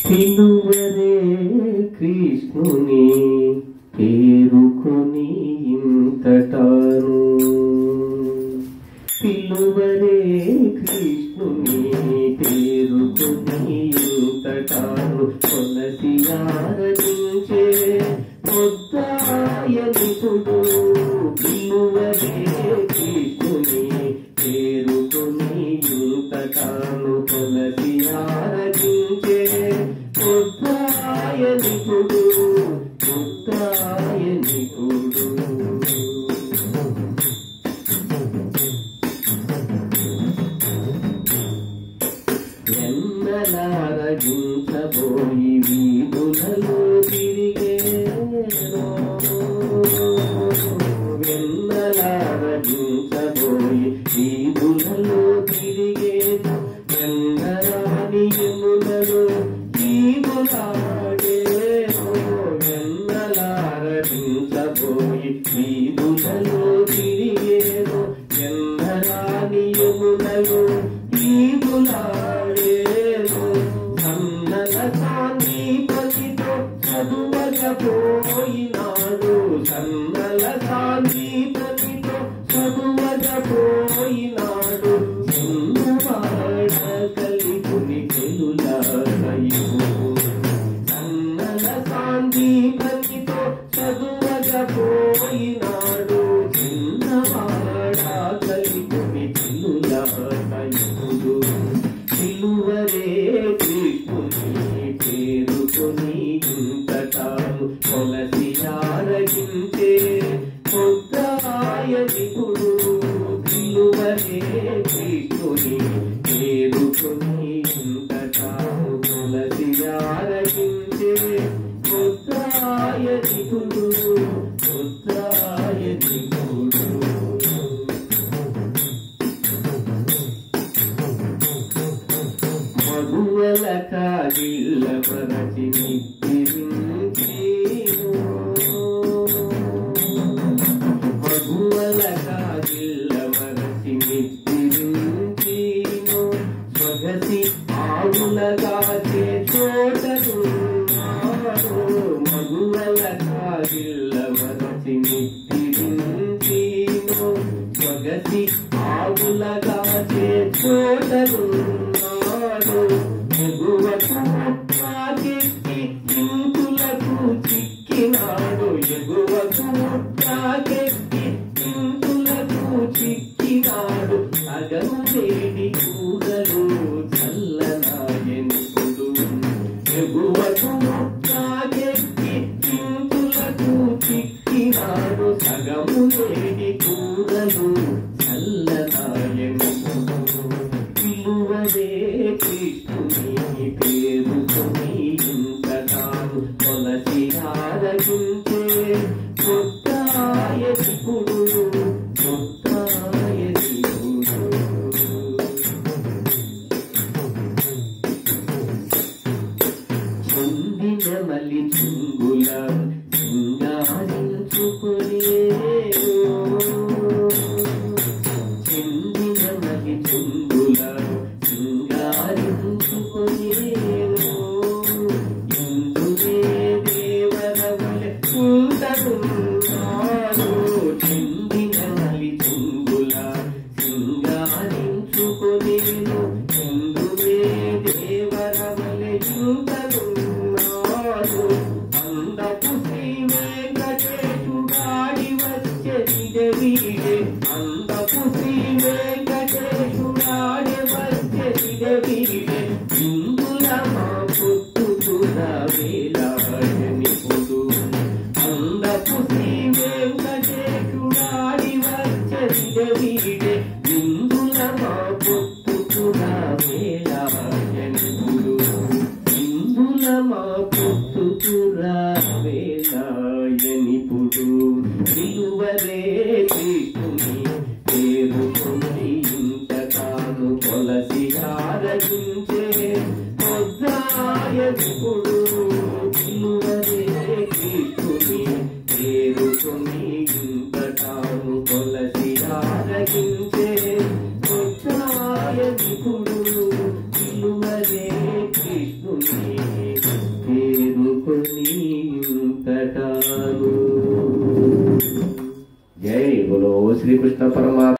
పిలువరే కృష్ణుని పేరుకొని ఇంతటాను పిలువరే కృష్ణుని పేరుకొని ఇంతటాను కొలసి ఆరాధించే ముద్దాయనిపుడు పిలువరే కృష్ణుని పేరుకొని ఇంతటాను కొలసి ఆరాధించే ముద్దాయనిపుడు ముద్దాయనిపుడు ఎన్నలారగించబోయి వీధులలో తిరిగేరో ఎన్నలారగించబోయి వీధులలో తిరిగేను ఎన్నరాని యములలో ఈదులాడేరో ఎన్నలారగించబోయి వీధులలో తిరిగేను ఎన్నరాని యములలో ఈదులాడేరో సన్నల సాంగీపతితో చదువకపోయినాడు సన్నల సాంగీపతితో చదువకపోయినాడు చిన్నవాడ కలిపుని తెలులాయు సన్నల సాంగీపతితో చదువకపోయినాడు చిన్నవాడ కలిపుని తెలులాయు పిలువరే కృష్ణుని పేరుకొని ఇంతటాను కొలసి ఆరాధించే ముద్దాయనిపుడు పిలువరే కృష్ణుని పేరుకొని ఇంతటాను కొలసి ఆరాధించే ముద్దాయనిపుడు ముద్దాయనిపుడు మగువల కాగిళ్ళ మరచి నిద్రించేను మగువల కాగిళ్ళ మరచి నిద్రించేను స్వగతి ఆవులగాచే చోటనున్నాడు మగువల కాగిళ్ళ మరచి నిద్రించేను స్వగతి ఆవులగాచే చోటనున్నాడు ఎగువకు తాకెక్కి ఇంకులకు చిక్కినాడు ఎగువకు తాకెక్కి ఇంకులకు చిక్కినాడు సగము వేడి కూరలు చల్లనాయనిపుడు ఎగువకు తాకెక్కి ఇంకులకు చిక్కినాడు సగము వేడి కూరలు చల్లనాయనిపుడు పిలువరే కృష్ణుని పేరుకొని ఇంతటాను కొలసి ఆరాధించే ముద్దాయనిపుడు ముద్దాయనిపుడు చుండిన మల్లి చుంగుల సింగారించుకునేరు చిందిన మల్లి చుంగుల సింగారించుకునేరు ఇందునే దేవరవలె కుంటనున్నాడు చిందిన మల్లి చుంగుల సింగారించుకునేరు ఇందునే దేవరవలె కుంటనున్నాడు అందపు శ్రీ వెంకటేశుడాడి వచ్చే వీడే అందపు శ్రీ వెంకటేశుడాడి వచ్చే వీడే ఇందుల మా పుట్టుకుల వేలాయనిపుడు అందపు శ్రీ వెంకటేశుడాడి వచ్చే వీడే ఇందుల మా పుట్టుకుల వేలాయనిపుడు ఇందుల మా పుట్టుకుల వేలాయనిపుడు పిలువరే కృష్ణుని పేరుకొని ఇంతటాను కొలసి ఆరాధించే ముద్దాయనిపుడు పిలువరే కృష్ణుని పేరుకొని ఇంతటాను కొలసి ఆరాధించే ముద్దాయనిపుడు ఇంతటాను. జై బోలో శ్రీకృష్ణ పరమాత్మ.